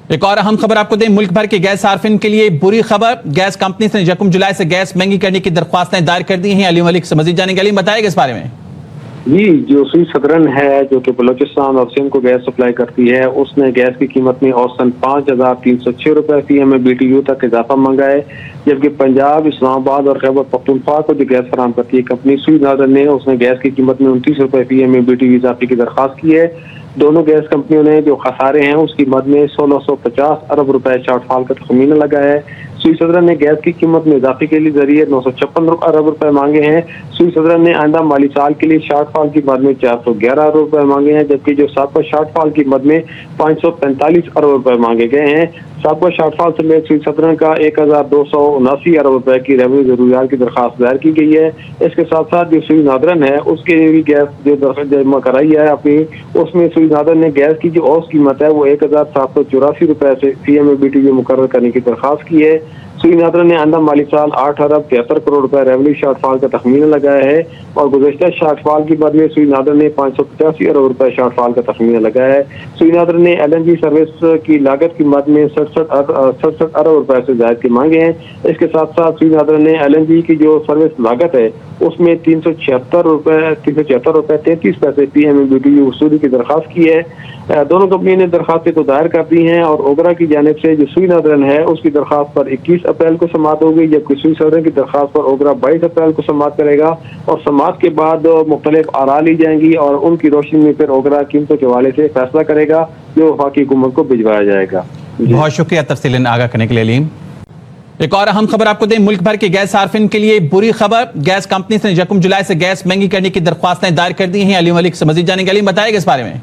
ایک اور اہم خبر آپ کو دیں، ملک بھر کے گیس صارفین کے لیے بری خبر۔ گیس کمپنی نے 1 جولائی سے گیس مہنگی کرنے کی درخواستیں دائر کر دی ہیں۔ علی ملک سے مزید جاننے کے لیے بتائے گا اس بارے میں۔ جی، جو سوئی سدرن ہے جو کہ بلوچستان اور سندھ کو گیس سپلائی کرتی ہے، اس نے گیس کی قیمت میں اوسطاً 5,306 روپے فی ایم بی ٹی یو تک اضافہ مانگا ہے، جبکہ پنجاب، اسلام آباد اور خیبر پختونخوا کو جو گیس فراہم کرتی ہے کمپنی سوئی نادرن نے اس نے گیس کی قیمت میں 29 روپے فی ایم بی ٹی یو اضافے کی درخواست کی ہے۔ دونوں گیس کمپنیوں نے جو خسارے ہیں اس کی مد میں 1650 ارب روپے شارٹ فال کا تخمینہ لگا ہے۔ سوئی سدرن نے گیس کی قیمت میں اضافے کے لیے ذریعے 956 ارب روپے مانگے ہیں۔ سوئی سدرن نے آئندہ مالی سال کے لیے شارٹ فال کی مد میں 411 ارب روپے مانگے ہیں، جبکہ جو سابقہ شارٹ فال کی مد میں 545 ارب روپے مانگے گئے ہیں۔ سابقہ شارٹ فال سمیت سوئی سدرن کا 1279 ارب روپے کی ریونیو ضروریات کی درخواست دائر کی گئی ہے۔ اس کے ساتھ ساتھ جو سوئی نادرن ہے اس کے بھی گیس جو درخواست جمع کرائی ہے اپنی، اس میں سوئی نادرن نے گیس کی جو اوسط قیمت ہے وہ 1784 روپے سے فی ایم بی ٹی یو مقرر کرنے کی درخواست کی ہے۔ سوئی نادرن نے آئندہ مالی سال 8 ارب 73 کروڑ روپے ریونیو شارٹ فال کا تخمینہ لگایا ہے، اور گزشتہ شارٹ فال کی مد میں سوئی نادرن نے 585 ارب روپے شارٹ فال کا تخمینہ لگایا ہے۔ سوئی نادرن نے ایل این جی سروس کی لاگت کی مد میں 67 ارب روپے سے زائد کے مانگے ہیں۔ اس کے ساتھ ساتھ سوئی نادرن نے ایل این جی کی جو سروس لاگت ہے اس میں 376 روپے 33 پیسے P M B T U وصولی کی درخواست کی ہے۔ دونوں کمپنی نے درخواستیں تو دائر کر دی ہیں، اور اوگرا کی جانب سے جو سوئی نادرن ہے اس کی درخواست پر 21 اپریل کو سماعت ہوگی، جبکہ سوئی سدرن کی درخواست پر اوگرا 22 اپریل کو سماعت کرے گا، اور سماعت کے بعد مختلف آراء لی جائیں گی اور ان کی روشنی میں پھر اوگرا قیمتوں کے حوالے سے فیصلہ کرے گا جو وفاقی حکومت کو بھجوایا جائے گا۔ بہت شکریہ تفصیل آگاہ کرنے کے لیے علیم۔ ایک اور اہم خبر آپ کو دیں، ملک بھر کے گیس صارفین کے لیے بری خبر۔ گیس کمپنی نے 1 جولائی سے گیس مہنگی کرنے کی درخواستیں دائر کر دی ہیں۔ علی ملک سے مزید جاننے کے لیے بتائے گا اس بارے میں۔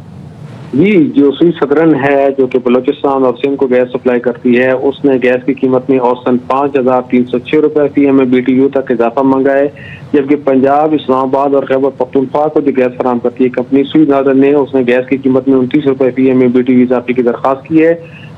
جی، جو سوئی سدرن ہے جو کہ بلوچستان اور سندھ کو گیس سپلائی کرتی ہے، اس نے گیس کی قیمت میں اوسطاً 5,306 روپے فی ایم بی ٹی یو تک اضافہ مانگا ہے، جبکہ پنجاب، اسلام آباد اور خیبر پختونخوا کو جو گیس فراہم کرتی ہے کمپنی سوئی نادرن نے اس نے گیس کی قیمت میں 29 روپے فی ایم بی ٹی یو اضافے کی درخواست کی ہے۔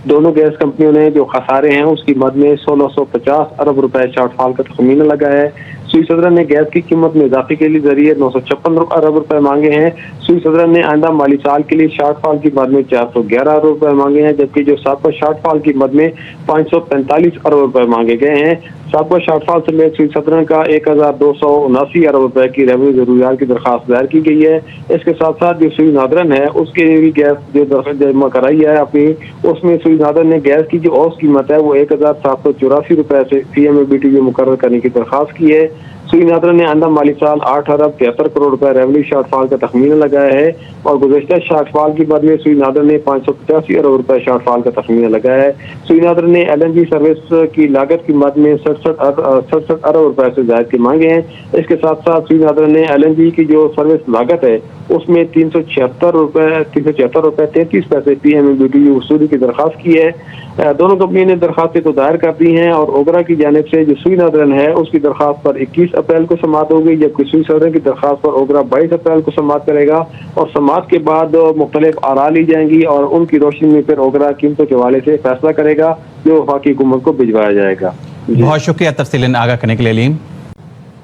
دونوں گیس کمپنیوں نے جو خسارے ہیں اس کی مد میں 1650 ارب روپے شارٹ فال کا تخمینہ لگا ہے۔ سوئی سدرن نے گیس کی قیمت میں اضافے کے لیے ذریعے 956 ارب روپے مانگے ہیں۔ سوئی سدرن نے آئندہ مالی سال کے لیے شارٹ فال کی مد میں 411 ارب روپے مانگے ہیں، جبکہ جو سابقہ شارٹ فال کی مد میں 545 ارب روپے مانگے گئے ہیں۔ سابقہ شارٹ فال سمیت سوئی سدرن کا 1279 ارب روپے کی ریونیو ضروریات کی درخواست دائر کی گئی ہے۔ اس کے ساتھ ساتھ جو سوئی نادرن ہے اس کے بھی گیس جو درخواست جمع کرائی ہے اپنی، اس میں سوئی نادرن نے گیس کی جو اوسط قیمت ہے وہ 1784 روپے سے فی ایم بی ٹی یو مقرر کرنے کی درخواست کی ہے۔ سوئی نادرن نے آئندہ مالی سال 8 ارب 73 کروڑ روپے ریونیو شارٹ فال کا تخمینہ لگایا ہے، اور گزشتہ شارٹ فال کی مد میں سوئی نادرن نے 585 ارب روپے شارٹ فال کا تخمینہ لگایا ہے۔ سوئی نادرن نے ایل این جی سروس کی لاگت کی مد میں 67 ارب روپے سے زائد کے مانگے ہیں۔ اس کے ساتھ ساتھ سوئی نادرن نے ایل این جی کی جو سروس لاگت ہے اس میں 376 روپے 33 پیسے P M B T U وصولی کی درخواست کی ہے۔ دونوں کمپنی نے درخواستیں تو دائر کر دی ہیں، اور اوگرا کی جانب سے جو سوئی نادرن ہے اس کی درخواست پر 21 اپریل کو سماعت ہوگی، جبکہ سوئی سدرن کی درخواست پر اوگرا 22 اپریل کو سماعت کرے گا، اور سماعت کے بعد مختلف آراء لی جائیں گی اور ان کی روشنی میں پھر اوگرا قیمتوں کے حوالے سے فیصلہ کرے گا جو وفاقی حکومت کو بھجوایا جائے گا۔ بہت شکریہ تفصیل آگاہ کرنے کے لیے علیم۔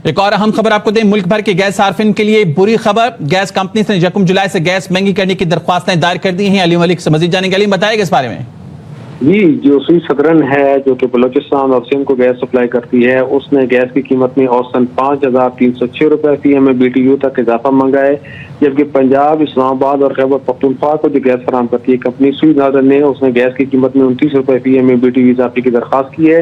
ایک اور اہم خبر آپ کو دیں، ملک بھر کے گیس صارفین کے لیے بری خبر۔ گیس کمپنی نے 1 جولائی سے گیس مہنگی کرنے کی درخواستیں دائر کر دی ہیں۔ علی ملک سے مزید جاننے کے لیے بتائے گا اس بارے میں۔ جی، جو سوئی سدرن ہے جو کہ بلوچستان اور سندھ کو گیس سپلائی کرتی ہے، اس نے گیس کی قیمت میں اوسطاً 5,306 روپے فی ایم بی ٹی یو تک اضافہ مانگا ہے، جبکہ پنجاب، اسلام آباد اور خیبر پختونخوا کو جو گیس فراہم کرتی ہے کمپنی سوئی نادرن نے اس نے گیس کی قیمت میں 29 روپے فی ایم بی ٹی یو اضافے کی درخواست کی ہے۔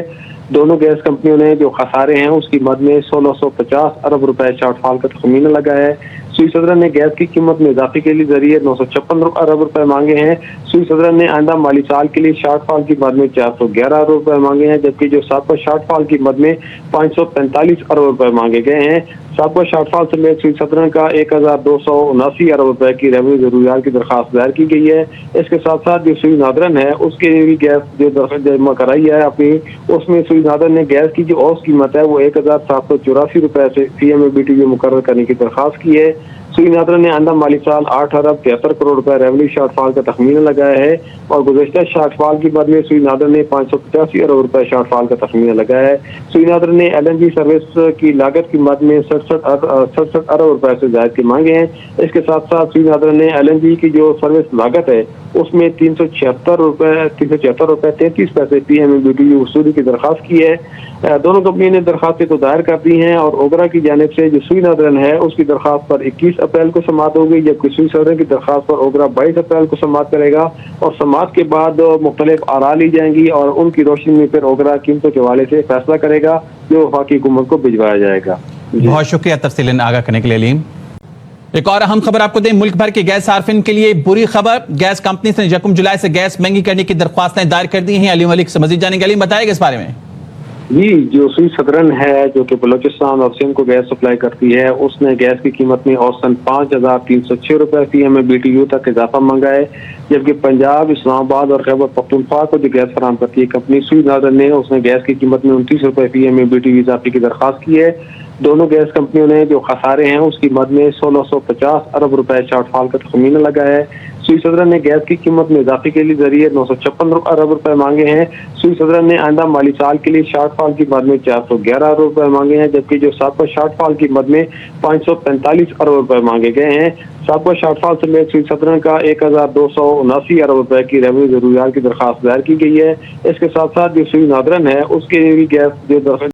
دونوں گیس کمپنیوں نے جو خسارے ہیں اس کی مد میں 1650 ارب روپے شارٹ فال کا تخمینہ لگایا ہے۔ سوئی سدرن نے گیس کی قیمت میں اضافے کے لیے ذریعے 956 ارب روپے مانگے ہیں۔ سوئی سدرن نے آئندہ مالی سال کے لیے شارٹ فال کی مد میں 411 ارب روپے مانگے ہیں، جبکہ جو سابقہ شارٹ فال کی مد میں 545 ارب روپے مانگے گئے ہیں۔ سابقہ شارٹ فال سمیت سوئی سدرن کا 1279 ارب روپے کی ریونیو ضروریات کی درخواست دائر کی گئی ہے۔ اس کے ساتھ ساتھ جو سوئی نادرن ہے اس کے بھی گیس جو درخواست جمع کرائی ہے اپنی، اس میں سوئی نادرن نے گیس کی جو اوسط قیمت ہے وہ 1784 روپے سے فی ایم بی ٹی یو مقرر کرنے کی درخواست کی ہے۔ سوئی نادرا نے آئندہ مالی سال 8 ارب 73 کروڑ روپے ریونیو شارٹ فال کا تخمینہ لگایا ہے اور گزشتہ شارٹ فال کی مد میں سوئی نادرا نے 585 ارب روپے شارٹ فال کا تخمینہ لگایا ہے۔ سوئی نادرا نے ایل این جی سروس کی لاگت کی مد میں 67 ارب روپے سے زائد کی مانگے ہیں۔ اس کے ساتھ ساتھ سوئی نادرا نے ایل این جی کی جو سروس لاگت ہے اس میں 376 روپے 33 پیسے P M B T U وصولی کی درخواست کی ہے۔ دونوں کمپنیوں نے درخواستیں تو دائر کر دی ہیں اور اوگرا کی جانب سے جو سوئی نادرن ہے اس کی درخواست پر 21 اپریل کو سماعت ہوگی، جبکہ سوئی صدرن کی درخواست پر اوگرا 22 اپریل کو سماعت کرے گا اور سماعت کے بعد مختلف آراء لی جائیں گی اور ان کی روشنی میں پھر اوگرا قیمتوں کے حوالے سے فیصلہ کرے گا جو وفاقی حکومت کو بھجوایا جائے گا۔ بہت شکریہ تفصیل آگاہ کرنے کے لیے علیم۔ ایک اور اہم خبر آپ کو دیں، ملک بھر کے گیس صارفین کے لیے بری خبر، گیس کمپنی سے 1 جولائی سے گیس مہنگی کرنے کی درخواستیں دائر کر دی ہیں۔ علیم ملک سے مزید جانیں گے۔ علیم بتائے گا اس بارے میں۔ جی، جو سوئی صدرن ہے جو کہ بلوچستان اور سندھ کو گیس سپلائی کرتی ہے اس نے گیس کی قیمت میں اوسطاً 5306 روپے فی ایم بی ٹی یو تک اضافہ مانگا ہے، جبکہ پنجاب، اسلام آباد اور خیبر پختونخوا کو جو گیس فراہم کرتی ہے کمپنی سوئی نادرن نے اس نے گیس کی قیمت میں 29 روپے فی ایم بی ٹی یو اضافے کی درخواست کی ہے۔ دونوں گیس کمپنیوں نے جو خسارے ہیں اس کی مد میں 1650 ارب روپے شارٹ فال کا تخمینہ لگایا ہے۔ سوئی صدرن نے گیس کی قیمت میں اضافے کے لیے ذریعے 956 ارب روپے مانگے ہیں۔ سوئی صدرن نے آئندہ مالی سال کے لیے شارٹ فال کی مد میں 411 ارب روپے مانگے ہیں، جبکہ جو سابقہ شارٹ فال کی مد میں 545 ارب روپے مانگے گئے ہیں۔ سابقہ شارٹ فال سمیت سوئی صدرن کا 1279 ارب روپے کی ریونیو ضروریات کی درخواست دائر کی گئی ہے۔ اس کے ساتھ ساتھ جو سوئی نادرن ہے اس کے بھی گیس جو